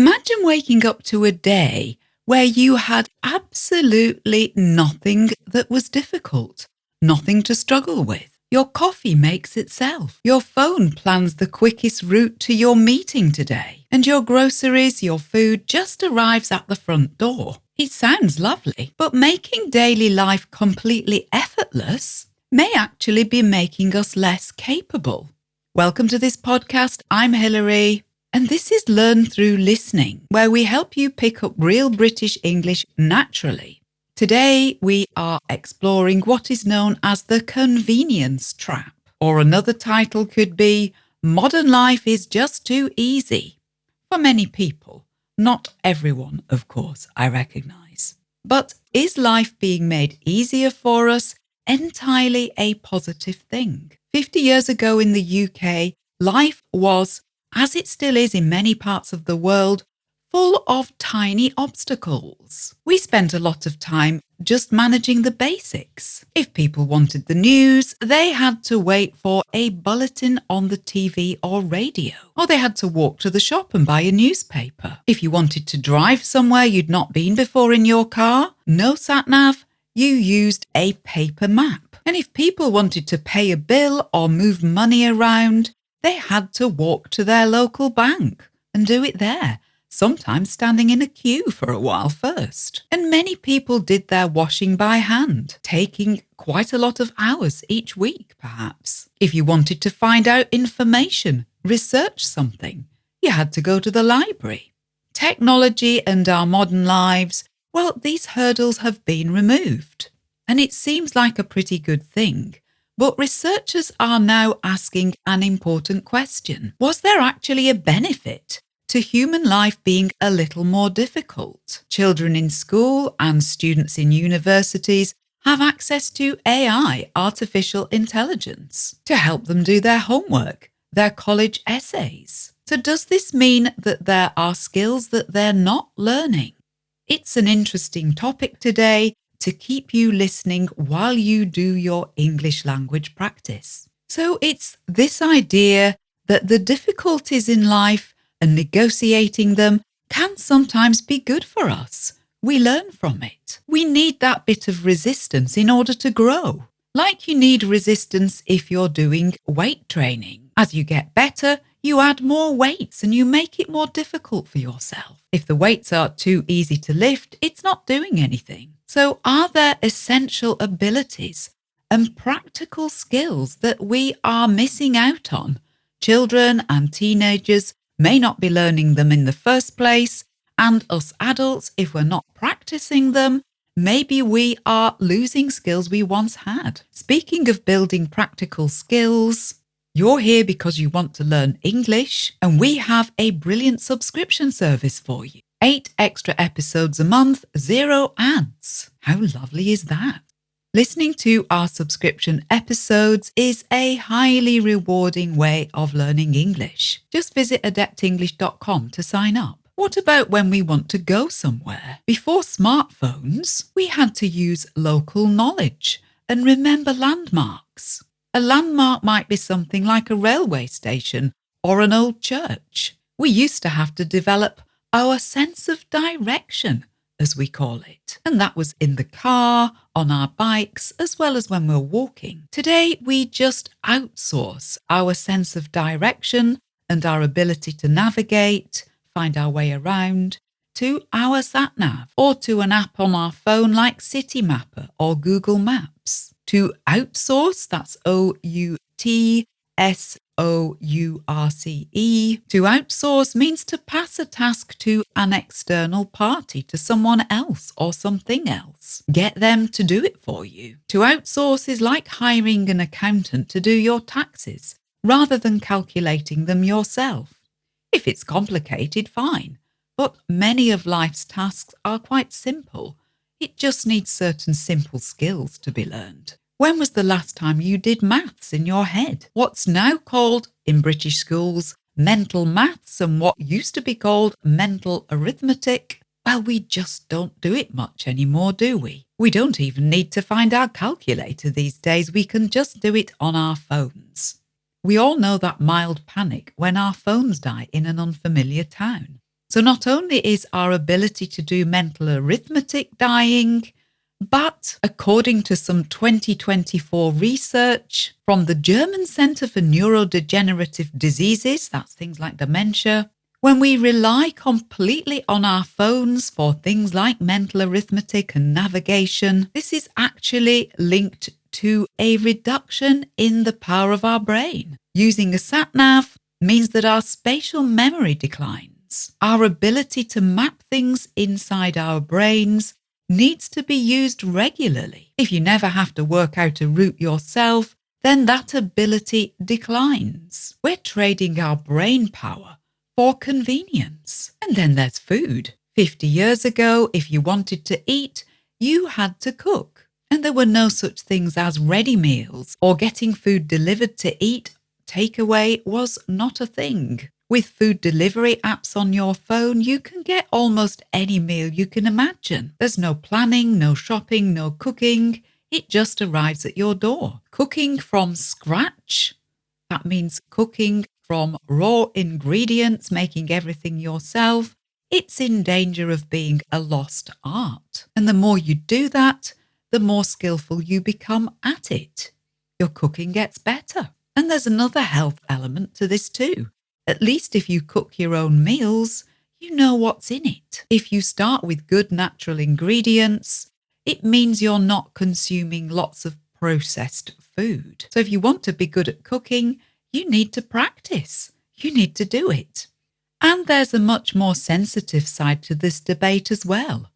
Imagine waking up to a day where you had absolutely nothing that was difficult, nothing to struggle with. Your coffee makes itself. Your phone plans the quickest route to your meeting today. And your groceries, your food just arrives at the front door. It sounds lovely, but making daily life completely effortless may actually be making us less capable. Welcome to this podcast. I'm Hilary. And this is Learn Through Listening, where we help you pick up real British English naturally. Today, we are exploring what is known as the convenience trap, or another title could be Modern Life is Just Too Easy. For many people, not everyone, of course, I recognise. But is life being made easier for us entirely a positive thing? 50 years ago in the UK, life was, as it still is in many parts of the world, full of tiny obstacles. We spent a lot of time just managing the basics. If people wanted the news, they had to wait for a bulletin on the TV or radio, or they had to walk to the shop and buy a newspaper. If you wanted to drive somewhere you'd not been before in your car, no sat-nav, you used a paper map. And if people wanted to pay a bill or move money around, they had to walk to their local bank and do it there, sometimes standing in a queue for a while first. And many people did their washing by hand, taking quite a lot of hours each week, perhaps. If you wanted to find out information, research something, you had to go to the library. Technology and our modern lives, well, these hurdles have been removed. And it seems like a pretty good thing. But researchers are now asking an important question. Was there actually a benefit to human life being a little more difficult? Children in school and students in universities have access to AI, artificial intelligence, to help them do their homework, their college essays. So does this mean that there are skills that they're not learning? It's an interesting topic today to keep you listening while you do your English language practice. So it's this idea that the difficulties in life and negotiating them can sometimes be good for us. We learn from it. We need that bit of resistance in order to grow. Like you need resistance if you're doing weight training. As you get better, you add more weights and you make it more difficult for yourself. If the weights are too easy to lift, it's not doing anything. So are there essential abilities and practical skills that we are missing out on? Children and teenagers may not be learning them in the first place, and us adults, if we're not practicing them, maybe we are losing skills we once had. Speaking of building practical skills, you're here because you want to learn English, and we have a brilliant subscription service for you. 8 extra episodes a month, 0 ads. How lovely is that? Listening to our subscription episodes is a highly rewarding way of learning English. Just visit adeptenglish.com to sign up. What about when we want to go somewhere? Before smartphones, we had to use local knowledge and remember landmarks. A landmark might be something like a railway station or an old church. We used to have to develop our sense of direction, as we call it. And that was in the car, on our bikes, as well as when we're walking. Today, we just outsource our sense of direction and our ability to navigate, find our way around, to our sat-nav or to an app on our phone like City Mapper or Google Maps. To outsource, that's OUTSOURCE. To outsource means to pass a task to an external party, to someone else or something else. Get them to do it for you. To outsource is like hiring an accountant to do your taxes, rather than calculating them yourself. If it's complicated, fine. But many of life's tasks are quite simple. It just needs certain simple skills to be learned. When was the last time you did maths in your head? What's now called, in British schools, mental maths and what used to be called mental arithmetic, well, we just don't do it much anymore, do we? We don't even need to find our calculator these days. We can just do it on our phones. We all know that mild panic when our phones die in an unfamiliar town. So not only is our ability to do mental arithmetic dying, but according to some 2024 research from the German Center for Neurodegenerative Diseases, that's things like dementia, when we rely completely on our phones for things like mental arithmetic and navigation, this is actually linked to a reduction in the power of our brain. Using a sat-nav means that our spatial memory declines. Our ability to map things inside our brains needs to be used regularly. If you never have to work out a route yourself, then that ability declines. We're trading our brain power for convenience. And then there's food. 50 years ago, if you wanted to eat, you had to cook. And there were no such things as ready meals, or getting food delivered to eat. Takeaway was not a thing. With food delivery apps on your phone, you can get almost any meal you can imagine. There's no planning, no shopping, no cooking. It just arrives at your door. Cooking from scratch, that means cooking from raw ingredients, making everything yourself. It's in danger of being a lost art. And the more you do that, the more skillful you become at it. Your cooking gets better. And there's another health element to this too. At least if you cook your own meals, you know what's in it. If you start with good natural ingredients, it means you're not consuming lots of processed food. So if you want to be good at cooking, you need to practice. You need to do it. And there's a much more sensitive side to this debate as well.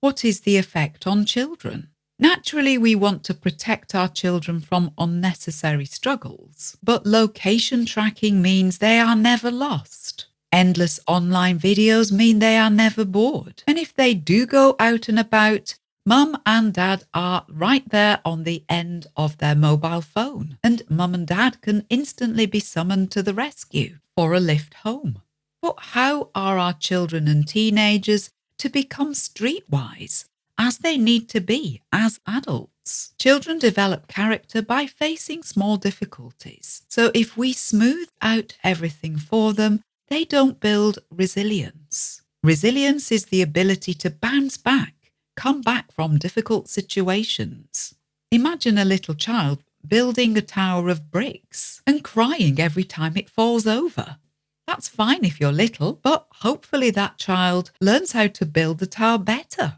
What is the effect on children? Naturally, we want to protect our children from unnecessary struggles, but location tracking means they are never lost. Endless online videos mean they are never bored. And if they do go out and about, Mum and Dad are right there on the end of their mobile phone, and Mum and Dad can instantly be summoned to the rescue for a lift home. But how are our children and teenagers to become streetwise, as they need to be as adults? Children develop character by facing small difficulties. So if we smooth out everything for them, they don't build resilience. Resilience is the ability to bounce back, come back from difficult situations. Imagine a little child building a tower of bricks and crying every time it falls over. That's fine if you're little, but hopefully that child learns how to build the tower better,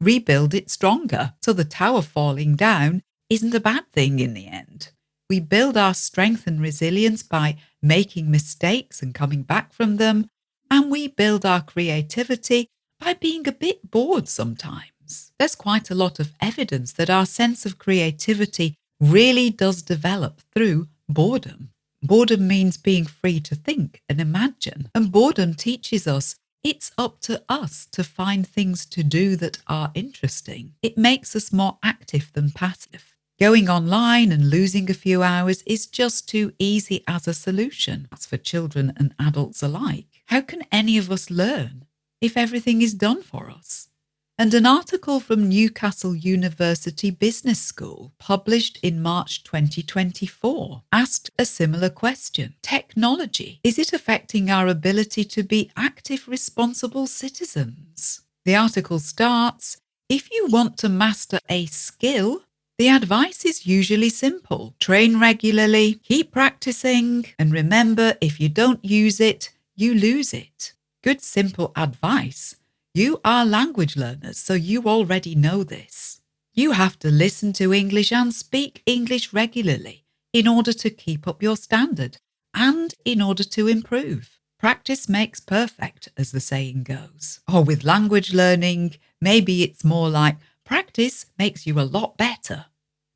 rebuild it stronger, so the tower falling down isn't a bad thing in the end. We build our strength and resilience by making mistakes and coming back from them, and we build our creativity by being a bit bored sometimes. There's quite a lot of evidence that our sense of creativity really does develop through boredom. Boredom means being free to think and imagine, and boredom teaches us it's up to us to find things to do that are interesting. It makes us more active than passive. Going online and losing a few hours is just too easy as a solution. That's for children and adults alike. How can any of us learn if everything is done for us? And an article from Newcastle University Business School, published in March 2024, asked a similar question. Technology, is it affecting our ability to be active, responsible citizens? The article starts, if you want to master a skill, the advice is usually simple. Train regularly, keep practicing, and remember, if you don't use it, you lose it. Good, simple advice. You are language learners, so you already know this. You have to listen to English and speak English regularly in order to keep up your standard and in order to improve. Practice makes perfect, as the saying goes. Or with language learning, maybe it's more like practice makes you a lot better.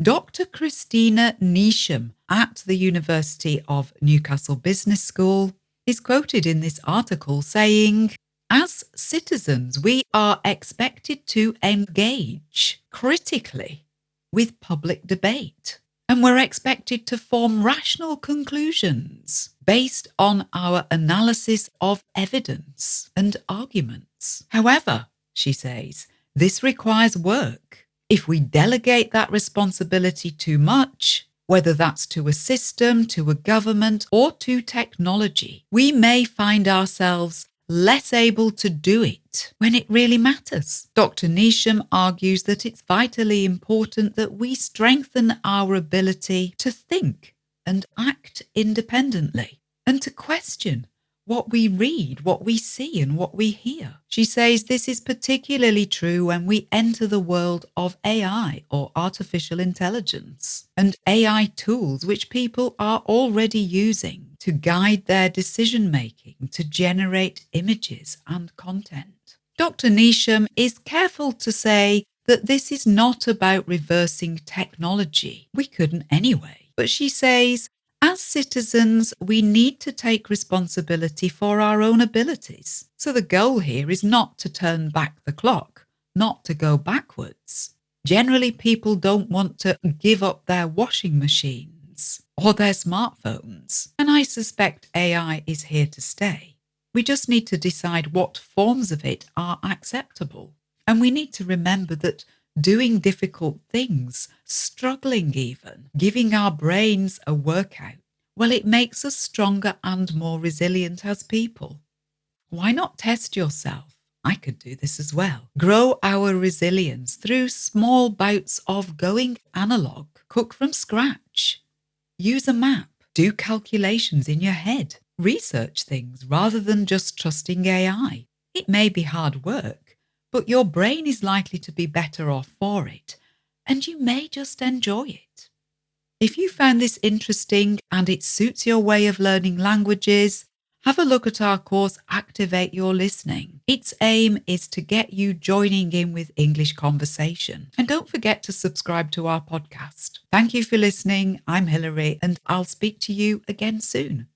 Dr. Christina Neesham at the University of Newcastle Business School is quoted in this article saying, as citizens, we are expected to engage critically with public debate, and we're expected to form rational conclusions based on our analysis of evidence and arguments. However, she says, this requires work. If we delegate that responsibility too much, whether that's to a system, to a government, or to technology, we may find ourselves less able to do it when it really matters. Dr. Neesham argues that it's vitally important that we strengthen our ability to think and act independently and to question what we read, what we see, and what we hear. She says this is particularly true when we enter the world of AI, or artificial intelligence, and AI tools which people are already using to guide their decision making, to generate images and content. Dr. Neesham is careful to say that this is not about reversing technology. We couldn't anyway. But she says, as citizens, we need to take responsibility for our own abilities. So the goal here is not to turn back the clock, not to go backwards. Generally, people don't want to give up their washing machines or their smartphones. And I suspect AI is here to stay. We just need to decide what forms of it are acceptable. And we need to remember that doing difficult things, struggling even, giving our brains a workout, well, it makes us stronger and more resilient as people. Why not test yourself? I could do this as well. Grow our resilience through small bouts of going analog, cook from scratch, use a map, do calculations in your head, research things rather than just trusting AI. It may be hard work, but your brain is likely to be better off for it, and you may just enjoy it. If you found this interesting and it suits your way of learning languages, have a look at our course, Activate Your Listening. Its aim is to get you joining in with English conversation. And don't forget to subscribe to our podcast. Thank you for listening. I'm Hilary, and I'll speak to you again soon.